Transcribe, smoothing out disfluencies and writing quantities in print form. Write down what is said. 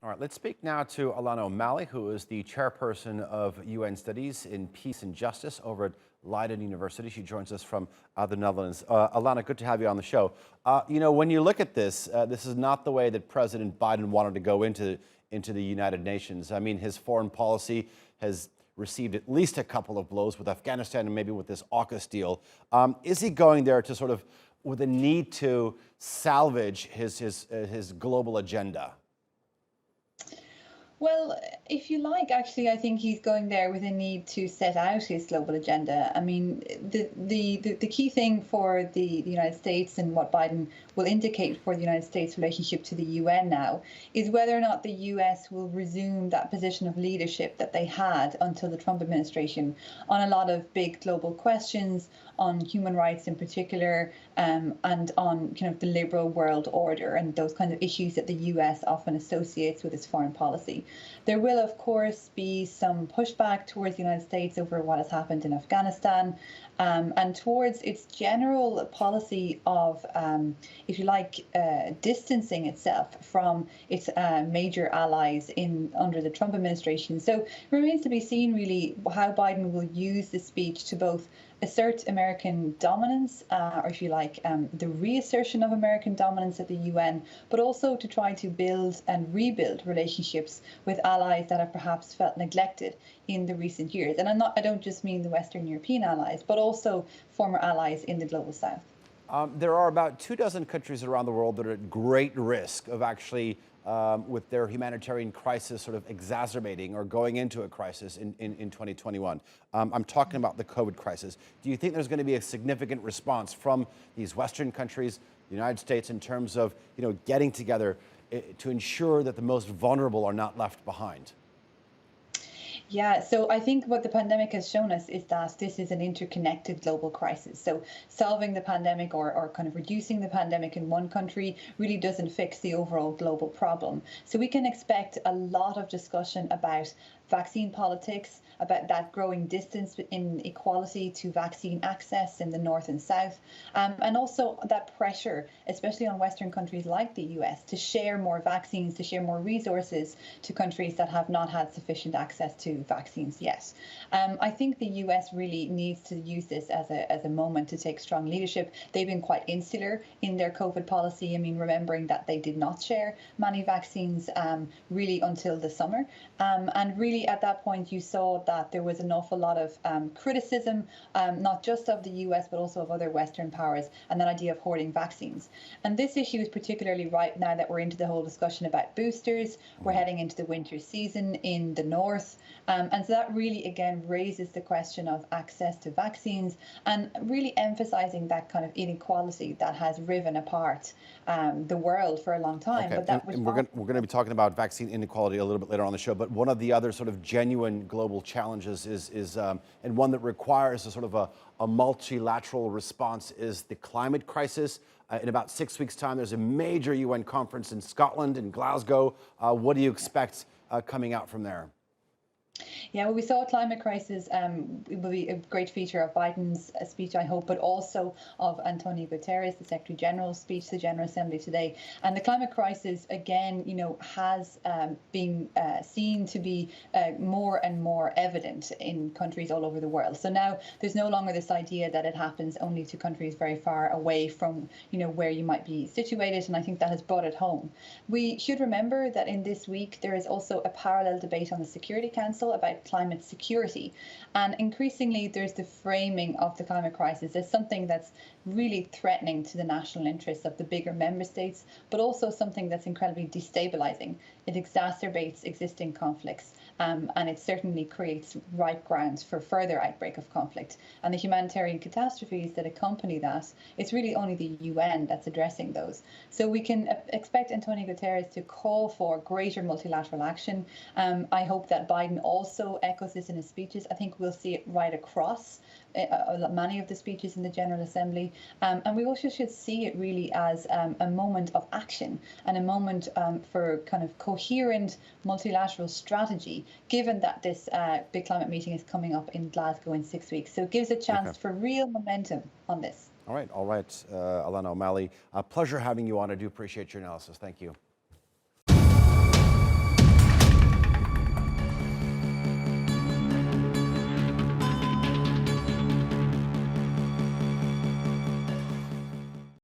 All right, let's speak now to Alanna O'Malley, who is the chairperson of UN Studies in Peace and Justice over at Leiden University. She joins us from the Netherlands. Alanna, good to have you on the show. When you look at this, this is not the way that President Biden wanted to go into the United Nations. I mean, his foreign policy has received at least a couple of blows with Afghanistan and maybe with this AUKUS deal. Is he going there to sort of with a need to salvage his global agenda? Well, if you like, actually, I think he's going there with a need to set out his global agenda. I mean, the key thing for the United States and what Biden will indicate for the United States' relationship to the UN now is whether or not the US will resume that position of leadership that they had until the Trump administration on a lot of big global questions, on human rights in particular, and on kind of the liberal world order and those kind of issues that the US often associates with its foreign policy. There will, of course, be some pushback towards the United States over what has happened in Afghanistan, and towards its general policy of, if you like, distancing itself from its major allies under the Trump administration. So it remains to be seen, really, how Biden will use the speech to both assert American dominance, or if you like, the reassertion of American dominance at the UN, but also to try to build and rebuild relationships with allies that have perhaps felt neglected in the recent years. And I don't just mean the Western European allies, but also former allies in the global South. There are about 24 countries around the world that are at great risk of actually, with their humanitarian crisis sort of exacerbating or going into a crisis in 2021. I'm talking about the COVID crisis. Do you think there's going to be a significant response from these Western countries, the United States, in terms of getting together to ensure that the most vulnerable are not left behind? Yeah, so I think what the pandemic has shown us is that this is an interconnected global crisis. So solving the pandemic or kind of reducing the pandemic in one country really doesn't fix the overall global problem. So we can expect a lot of discussion about vaccine politics, about that growing distance in equality to vaccine access in the North and South, and also that pressure, especially on Western countries like the US, to share more vaccines, to share more resources to countries that have not had sufficient access to vaccines yet. I think the US really needs to use this as a moment to take strong leadership. They've been quite insular in their COVID policy. I mean, remembering that they did not share many vaccines really until the summer. And really at that point, you saw that there was an awful lot of criticism, not just of the US, but also of other Western powers, and that idea of hoarding vaccines. And this issue is particularly right now that we're into the whole discussion about boosters. We're heading into the winter season in the North. And so that really, again, raises the question of access to vaccines and really emphasizing that kind of inequality that has riven apart the world for a long time. Okay. But that and we're going to be talking about vaccine inequality a little bit later on the show. But one of the other sort of genuine global challenges is and one that requires a sort of a multilateral response is the climate crisis. In about 6 weeks' time, there's a major UN conference in Scotland, in Glasgow. What do you expect coming out from there? Yeah, well, we saw a climate crisis. It will be a great feature of Biden's speech, I hope, but also of Antonio Guterres, the Secretary General's speech to the General Assembly today. And the climate crisis, again, has been seen to be more and more evident in countries all over the world. So now there's no longer this idea that it happens only to countries very far away from, where you might be situated. And I think that has brought it home. We should remember that in this week, there is also a parallel debate on the Security Council about climate security. And increasingly, there's the framing of the climate crisis as something that's really threatening to the national interests of the bigger member states, but also something that's incredibly destabilizing. It exacerbates existing conflicts, and it certainly creates ripe grounds for further outbreak of conflict. And the humanitarian catastrophes that accompany that, it's really only the UN that's addressing those. So we can expect Antonio Guterres to call for greater multilateral action. I hope that Biden also echoes this in his speeches. I think we'll see it right across many of the speeches in the General Assembly. And we also should see it really as a moment of action and a moment for kind of coherent multilateral strategy, given that this big climate meeting is coming up in Glasgow in 6 weeks. So it gives a chance for real momentum on this. All right. Alanna O'Malley, a pleasure having you on. I do appreciate your analysis. Thank you.